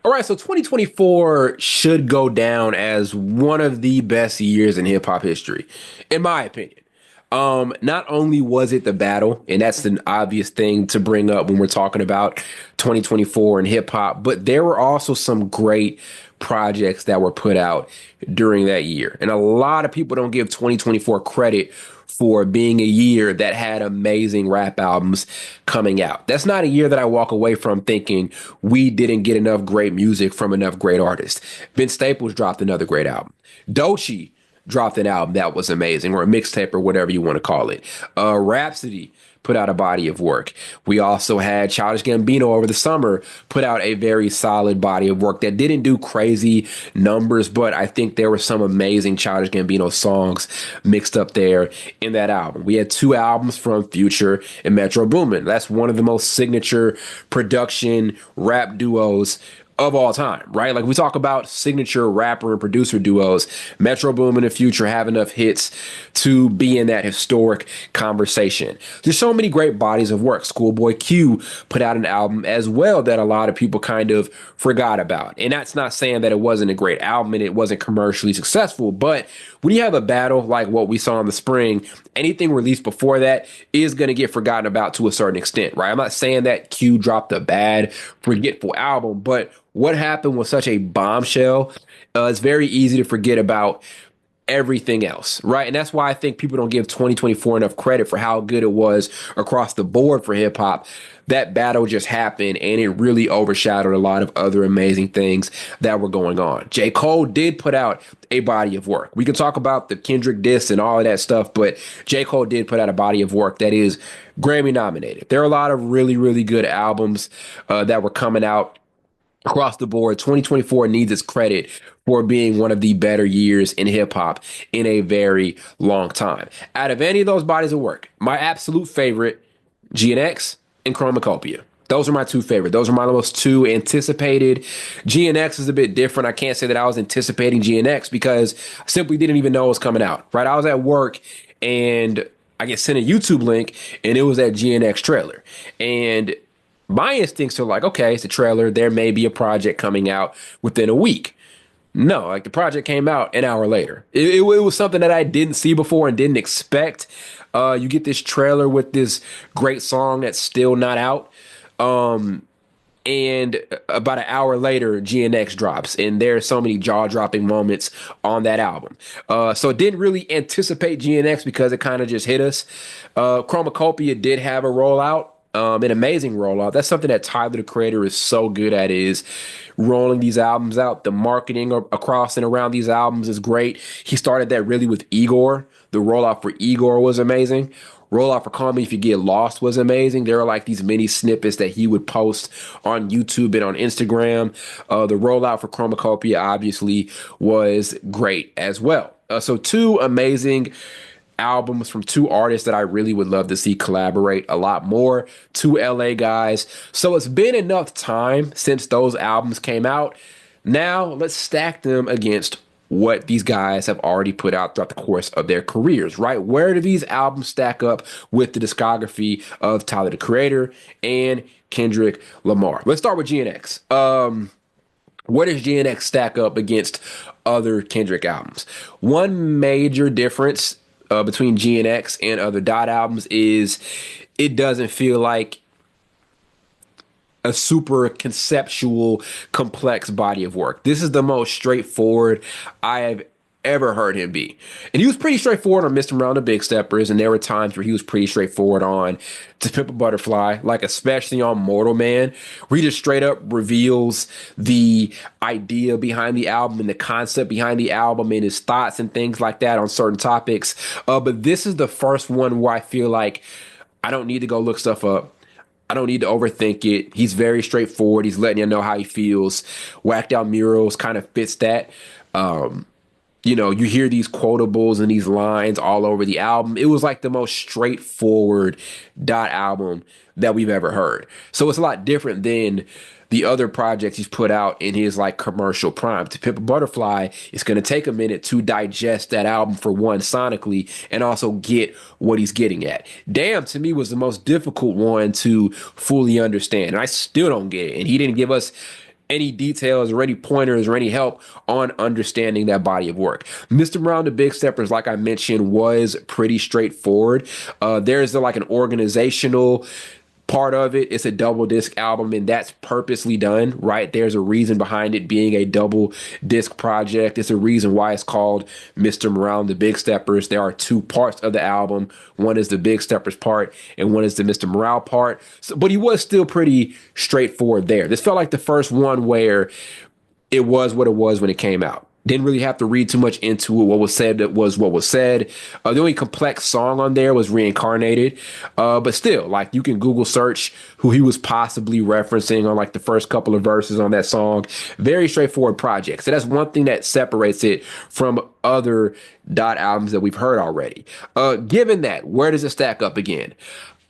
All right, so 2024 should go down as one of the best years in hip hop history, in my opinion. Not only was it the battle, and that's an obvious thing to bring up when we're talking about 2024 and hip hop, but there were also some great projects that were put out during that year. And a lot of people don't give 2024 credit for being a year that had amazing rap albums coming out. That's not a year that I walk away from thinking we didn't get enough great music from enough great artists. Vince Staples dropped another great album. Doechii dropped an album that was amazing, or a mixtape, or whatever you want to call it. Rhapsody put out a body of work. We also had Childish Gambino over the summer put out a very solid body of work that didn't do crazy numbers, but I think there were some amazing Childish Gambino songs mixed up there in that album. We had two albums from Future and Metro Boomin. That's one of the most signature production rap duos of all time, right? Like we talk about signature rapper and producer duos, Metro Boomin and Future have enough hits to be in that historic conversation. There's so many great bodies of work. Schoolboy Q put out an album as well that a lot of people kind of forgot about. And that's not saying that it wasn't a great album and it wasn't commercially successful, but when you have a battle like what we saw in the spring, anything released before that is going to get forgotten about to a certain extent, right? I'm not saying that Q dropped a bad, forgetful album, but what happened was such a bombshell. It's very easy to forget about everything else, right? And that's why I think people don't give 2024 enough credit for how good it was across the board for hip hop. That battle just happened and it really overshadowed a lot of other amazing things that were going on. J. Cole did put out a body of work. We can talk about the Kendrick diss and all of that stuff, but J. Cole did put out a body of work that is Grammy nominated. There are a lot of really, really good albums that were coming out across the board. 2024 needs its credit for being one of the better years in hip hop in a very long time. Out of any of those bodies of work, my absolute favorite, GNX and Chromokopia. Those are my two favorite. Those are my most two anticipated. GNX is a bit different. I can't say that I was anticipating GNX because I simply didn't even know it was coming out, right? I was at work and I get sent a YouTube link and it was that GNX trailer. And my instincts are like, okay, it's a trailer. There may be a project coming out within a week. No, like the project came out an hour later. It was something that I didn't see before and didn't expect. You get this trailer with this great song that's still not out. And about an hour later, GNX drops, and there's so many jaw-dropping moments on that album. So didn't really anticipate GNX because it kind of just hit us. Chromokopia did have a rollout. An amazing rollout. That's something that Tyler, the Creator, is so good at, is rolling these albums out. The marketing across and around these albums is great. He started that really with Igor. The rollout for Igor was amazing. Rollout for Call Me If You Get Lost was amazing. There are like these mini snippets that he would post on YouTube and on Instagram. The rollout for Chromokopia obviously was great as well. So two amazing albums from two artists that I really would love to see collaborate a lot more. Two LA guys. So it's been enough time since those albums came out. Now let's stack them against what these guys have already put out throughout the course of their careers, right? Where do these albums stack up with the discography of Tyler, the Creator and Kendrick Lamar? Let's start with GNX. Where does GNX stack up against other Kendrick albums? One major difference between GNX and other Dot albums is it doesn't feel like a super conceptual, complex body of work. This is the most straightforward I have ever heard him be. And he was pretty straightforward on Mr. Around the Big Steppers, and there were times where he was pretty straightforward on To Pimp a Butterfly, like especially on Mortal Man, where he just straight up reveals the idea behind the album and the concept behind the album and his thoughts and things like that on certain topics. But this is the first one where I feel like I don't need to go look stuff up. I don't need to overthink it. He's very straightforward. He's letting you know how he feels. Whacked Out Murals kind of fits that. You know, you hear these quotables and these lines all over the album. It was like the most straightforward Dot album that we've ever heard. So it's a lot different than the other projects he's put out in his like commercial prime. To Pimp a Butterfly, it's going to take a minute to digest that album for one sonically and also get what he's getting at. Damn, to me, was the most difficult one to fully understand. And I still don't get it. And he didn't give us any details or any pointers or any help on understanding that body of work. Mr. Brown, the Big Steppers, like I mentioned, was pretty straightforward. There's like an organizational part of it. It's a double disc album, and that's purposely done, right? There's a reason behind it being a double disc project. It's a reason why it's called Mr. Morale and the Big Steppers. There are two parts of the album. One is the Big Steppers part, and one is the Mr. Morale part. So, but he was still pretty straightforward there. This felt like the first one where it was what it was when it came out. Didn't really have to read too much into it. What was said that was what was said. The only complex song on there was Reincarnated. But still, like you can Google search who he was possibly referencing on like the first couple of verses on that song. Very straightforward project. So that's one thing that separates it from other Dot albums that we've heard already. Given that, where does it stack up again?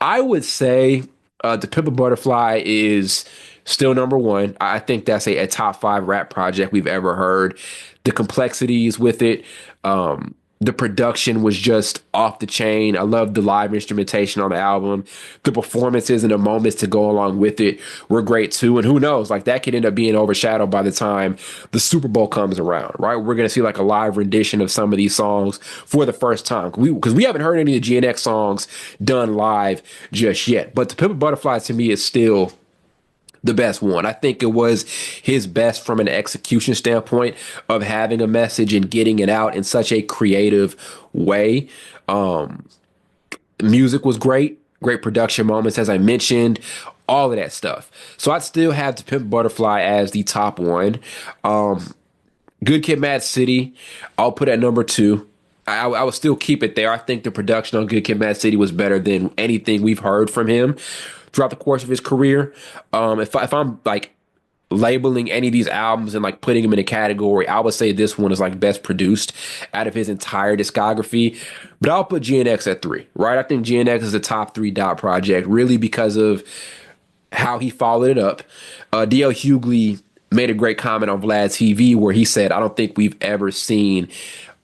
I would say To Pimp a Butterfly is still number one. I think that's a top five rap project we've ever heard. The complexities with it, the production was just off the chain. I love the live instrumentation on the album. The performances and the moments to go along with it were great too. And who knows, like that could end up being overshadowed by the time the Super Bowl comes around, right? We're going to see like a live rendition of some of these songs for the first time. Because we haven't heard any of the GNX songs done live just yet. But The Pimp a Butterfly to me is still the best one. I think it was his best from an execution standpoint of having a message and getting it out in such a creative way. Music was great, great production moments, as I mentioned, all of that stuff. So I'd still have To Pimp Butterfly as the top one. Good Kid, Mad City, I'll put at number two. I would still keep it there. I think the production on Good Kid, Mad City was better than anything we've heard from him throughout the course of his career. If I'm like labeling any of these albums and like putting them in a category, I would say this one is like best produced out of his entire discography. But I'll put GNX at three, right? I think GNX is a top three Dot project, really because of how he followed it up. DL Hughley made a great comment on Vlad TV where he said, I don't think we've ever seen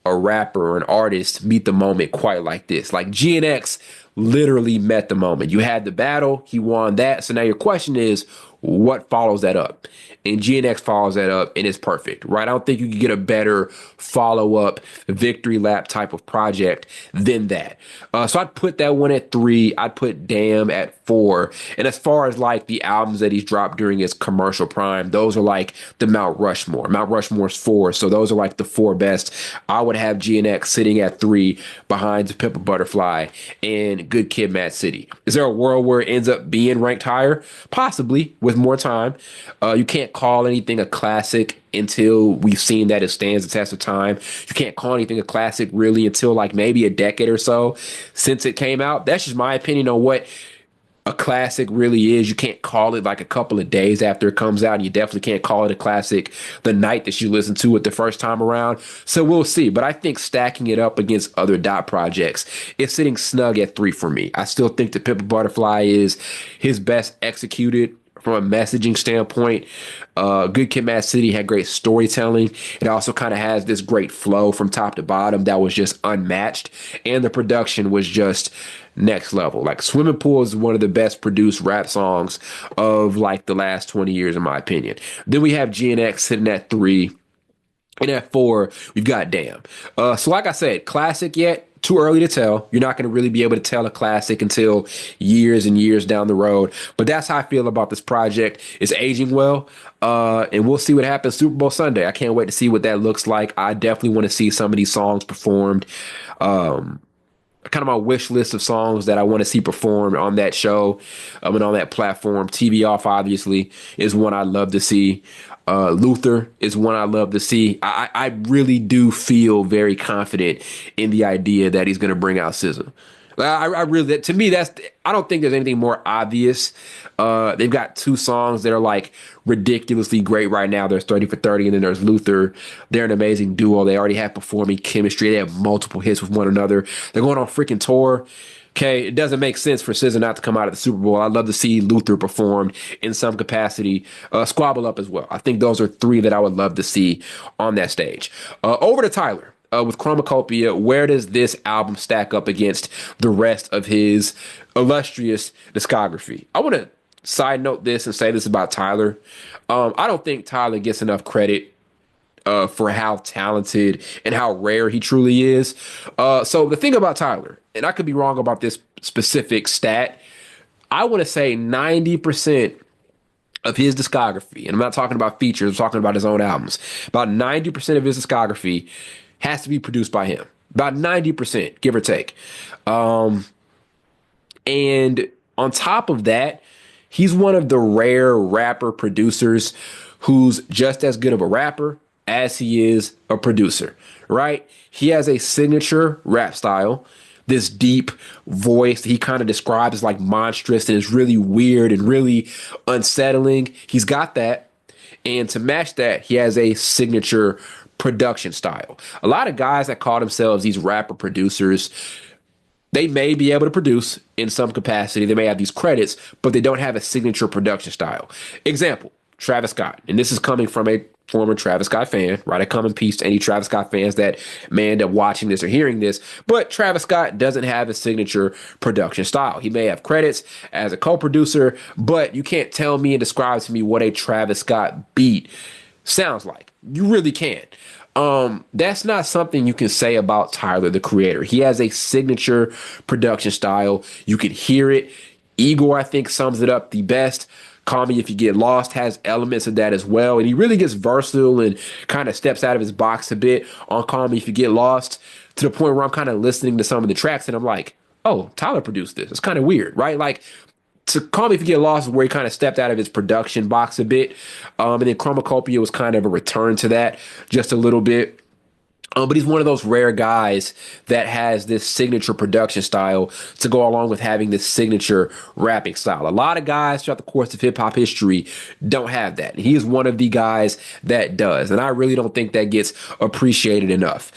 a rapper or an artist meet the moment quite like this. Like GNX literally met the moment. You had the battle, he won that. So now your question is, what follows that up? And GNX follows that up and it's perfect, right? I don't think you could get a better follow-up victory lap type of project than that. So I'd put that one at three. I'd put Damn at four. And as far as like the albums that he's dropped during his commercial prime, those are like the Mount Rushmore. Mount Rushmore's four. So those are like the four best. I would have GNX sitting at three behind To Pimp a Butterfly and Good Kid, Mad City. Is there a world where it ends up being ranked higher? Possibly, with more time. You can't call anything a classic until we've seen that it stands the test of time. You can't call anything a classic really until like maybe a decade or so since it came out. That's just my opinion on what a classic really is. You can't call it like a couple of days after it comes out, and you definitely can't call it a classic the night that you listen to it the first time around. So we'll see. But I think stacking it up against other Dot projects, it's sitting snug at three for me. I still think The Pimp a Butterfly is his best executed from a messaging standpoint. Good Kid, Mad City had great storytelling. It also kind of has this great flow from top to bottom that was just unmatched. And the production was just next level. Like Swimming Pool is one of the best produced rap songs of like the last 20 years, in my opinion. Then we have GNX sitting at three. And at four, we've got Damn. So like I said, classic yet? Too early to tell. You're not going to really be able to tell a classic until years and years down the road. But that's how I feel about this project. It's aging well. And we'll see what happens Super Bowl Sunday. I can't wait to see what that looks like. I definitely want to see some of these songs performed. Kind of my wish list of songs that I want to see performed on that show and on that platform. TV Off, obviously, is one I'd love to see. Luther is one I love to see. I really do feel very confident in the idea that he's going to bring out SZA. I really, to me, I don't think there's anything more obvious. They've got two songs that are like ridiculously great right now. There's 30 for 30 and then there's Luther. They're an amazing duo. They already have performing chemistry. They have multiple hits with one another. They're going on freaking tour. Okay, it doesn't make sense for SZA not to come out at the Super Bowl. I'd love to see Luther performed in some capacity. Squabble Up as well. I think those are three that I would love to see on that stage. Over to Tyler with Chromokopia. Where does this album stack up against the rest of his illustrious discography? I want to side note this and say this about Tyler. I don't think Tyler gets enough credit for how talented and how rare he truly is. So the thing about Tyler, and I could be wrong about this specific stat, I want to say 90% of his discography, and I'm not talking about features, I'm talking about his own albums. About 90% of his discography has to be produced by him. About 90%, give or take. And on top of that, he's one of the rare rapper producers who's just as good of a rapper as he is a producer, right? He has a signature rap style, this deep voice he kind of describes as like monstrous and is really weird and really unsettling. He's got that. And to match that, he has a signature production style. A lot of guys that call themselves these rapper producers, they may be able to produce in some capacity. They may have these credits, but they don't have a signature production style. Example, Travis Scott. And this is coming from a former Travis Scott fan, right? I come in peace to any Travis Scott fans that may end up watching this or hearing this. But Travis Scott doesn't have a signature production style. He may have credits as a co-producer, but you can't tell me and describe to me what a Travis Scott beat sounds like. You really can't. That's not something you can say about Tyler, the creator. He has a signature production style. You can hear it. Igor, I think, sums it up the best. Call Me If You Get Lost has elements of that as well. And he really gets versatile and kind of steps out of his box a bit on Call Me If You Get Lost, to the point where I'm kind of listening to some of the tracks and I'm like, oh, Tyler produced this. It's kind of weird, right? Like, to Call Me If You Get Lost is where he kind of stepped out of his production box a bit. And then Chromokopia was kind of a return to that just a little bit. But he's one of those rare guys that has this signature production style to go along with having this signature rapping style. A lot of guys throughout the course of hip hop history don't have that. He is one of the guys that does. And I really don't think that gets appreciated enough.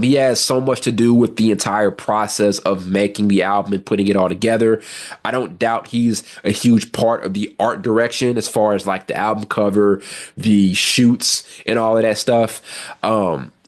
He has so much to do with the entire process of making the album and putting it all together. I don't doubt he's a huge part of the art direction as far as like the album cover, the shoots, and all of that stuff.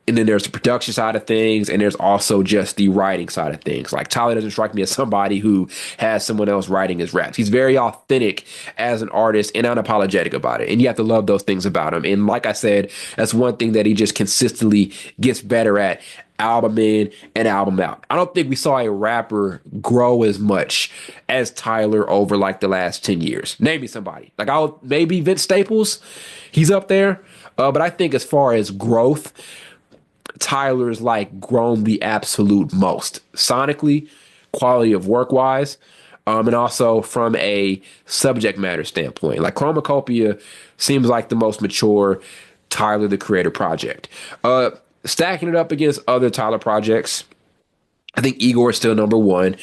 And then there's the production side of things, and there's also just the writing side of things. Like, Tyler doesn't strike me as somebody who has someone else writing his raps. He's very authentic as an artist and unapologetic about it. And you have to love those things about him. And like I said, that's one thing that he just consistently gets better at, album in and album out. I don't think we saw a rapper grow as much as Tyler over like the last 10 years. Name me somebody. Like, maybe Vince Staples, he's up there. But I think as far as growth, Tyler's like grown the absolute most sonically, quality of work wise, and also from a subject matter standpoint. Like, Chromokopia seems like the most mature Tyler, the creator project. Stacking it up against other Tyler projects, I think Igor is still number one.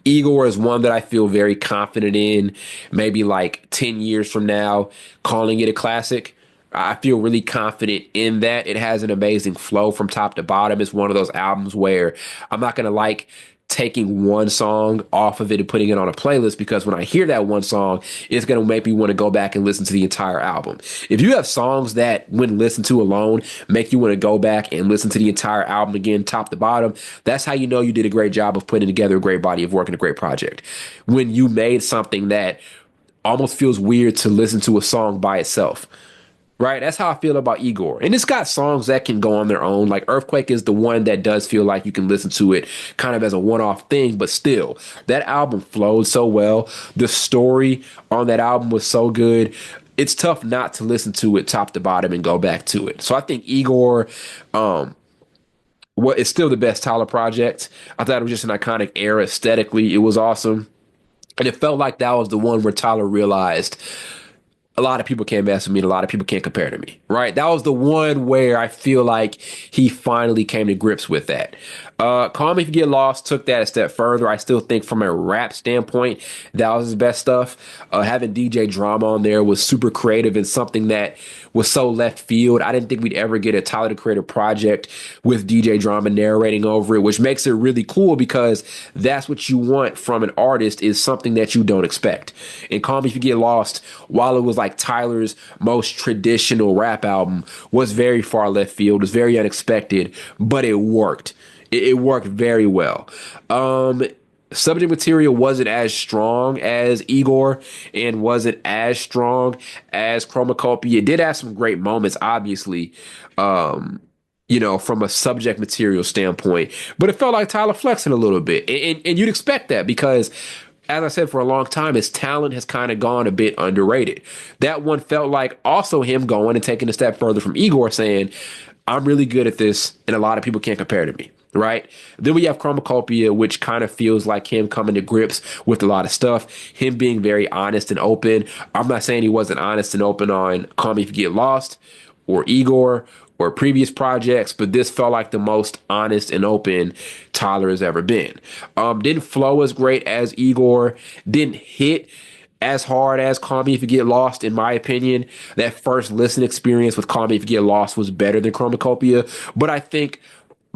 Igor is one that I feel very confident in, maybe like 10 years from now, calling it a classic. I feel really confident in that. It has an amazing flow from top to bottom. It's one of those albums where I'm not going to like taking one song off of it and putting it on a playlist, because when I hear that one song, it's going to make me want to go back and listen to the entire album. If you have songs that, when listened to alone, make you want to go back and listen to the entire album again, top to bottom, that's how you know you did a great job of putting together a great body of work and a great project. When you made something that almost feels weird to listen to a song by itself. Right, that's how I feel about Igor. And it's got songs that can go on their own. Like, Earthquake is the one that does feel like you can listen to it kind of as a one-off thing, but still, that album flowed so well. The story on that album was so good. It's tough not to listen to it top to bottom and go back to it. So I think Igor, it's still the best Tyler project. I thought it was just an iconic era aesthetically. It was awesome. And it felt like that was the one where Tyler realized, a lot of people can't mess with me, and a lot of people can't compare to me, right? That was the one where I feel like he finally came to grips with that. Call Me If You Get Lost took that a step further. I still think from a rap standpoint, that was his best stuff. Having DJ Drama on there was super creative and something that was so left field. I didn't think we'd ever get a Tyler, the Creator project with DJ Drama narrating over it, which makes it really cool, because that's what you want from an artist, is something that you don't expect. And Call Me If You Get Lost, while it was like Tyler's most traditional rap album, was very far left field, was very unexpected, but it worked. It worked very well. subject material wasn't as strong as Igor and wasn't as strong as Chromokopia. It did have some great moments, obviously, um, from a subject material standpoint, but it felt like Tyler flexing a little bit. And you'd expect that because, as I said, for a long time, his talent has kind of gone a bit underrated. That one felt like also him going and taking a step further from Igor, saying, I'm really good at this, and a lot of people can't compare to me. Right. Then we have Chromocopia, which kind of feels like him coming to grips with a lot of stuff, him being very honest and open. I'm not saying he wasn't honest and open on Call Me If You Get Lost or Igor or previous projects, but this felt like the most honest and open Tyler has ever been. Didn't flow as great as Igor, didn't hit as hard as Call Me If You Get Lost, in my opinion. That first listen experience with Call Me If You Get Lost was better than Chromocopia, but I think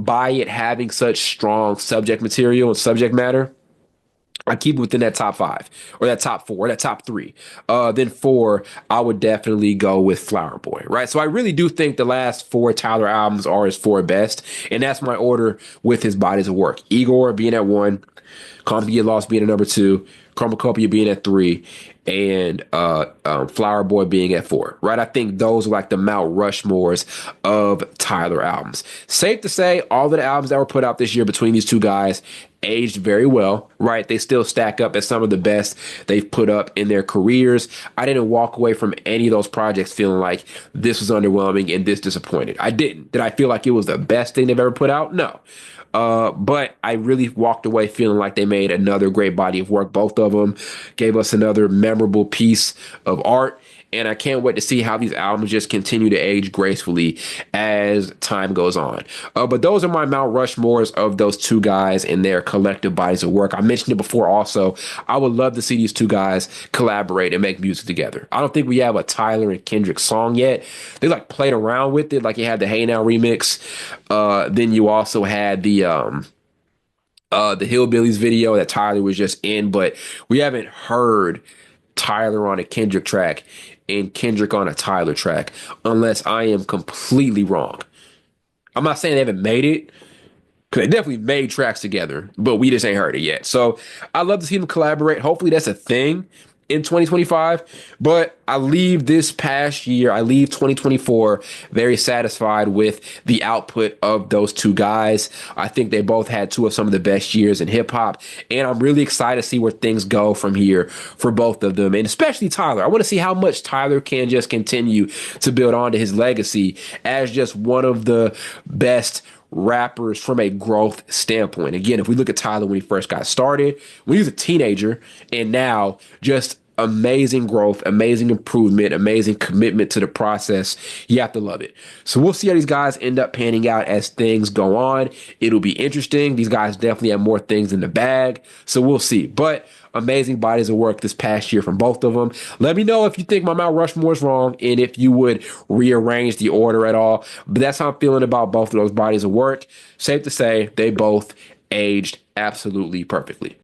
by it having such strong subject material and subject matter, I keep it within that top five or that top four, or that top three. Then four, I would definitely go with Flower Boy, right? So I really do think the last four Tyler albums are his four best, and that's my order with his bodies of work. Igor being at one, Come to Get Lost being at number two, Chromocopia being at three, and Flower Boy being at four, right? I think those are like the Mount Rushmores of Tyler albums. Safe to say, all of the albums that were put out this year between these two guys aged very well, right? They still stack up as some of the best they've put up in their careers. I didn't walk away from any of those projects feeling like this was underwhelming and this disappointed. I didn't. Did I feel like it was the best thing they've ever put out? No. But I really walked away feeling like they made another great body of work. Both of them gave us another memorable piece of art. And I can't wait to see how these albums just continue to age gracefully as time goes on. But those are my Mount Rushmores of those two guys and their collective bodies of work. I mentioned it before also. I would love to see these two guys collaborate and make music together. I don't think we have a Tyler and Kendrick song yet. They like played around with it. Like you had the Hey Now remix. Then you also had the Hillbillies video that Tyler was just in, but we haven't heard Tyler on a Kendrick track and Kendrick on a Tyler track, unless I am completely wrong. I'm not saying they haven't made it, because they definitely made tracks together, but we just ain't heard it yet. So I'd love to see them collaborate. Hopefully that's a thing in 2025. But I leave this past year, I leave 2024 very satisfied with the output of those two guys. I think they both had two of some of the best years in hip hop. And I'm really excited to see where things go from here for both of them. And especially Tyler. I want to see how much Tyler can just continue to build on to his legacy as just one of the best rappers from a growth standpoint. Again, if we look at Tyler when he first got started, when he was a teenager, and now just amazing growth, amazing improvement, amazing commitment to the process. You have to love it. So we'll see how these guys end up panning out as things go on. It'll be interesting. These guys definitely have more things in the bag. So we'll see. But amazing bodies of work this past year from both of them. Let me know if you think my Mount Rushmore is wrong and if you would rearrange the order at all. But that's how I'm feeling about both of those bodies of work. Safe to say, they both aged absolutely perfectly.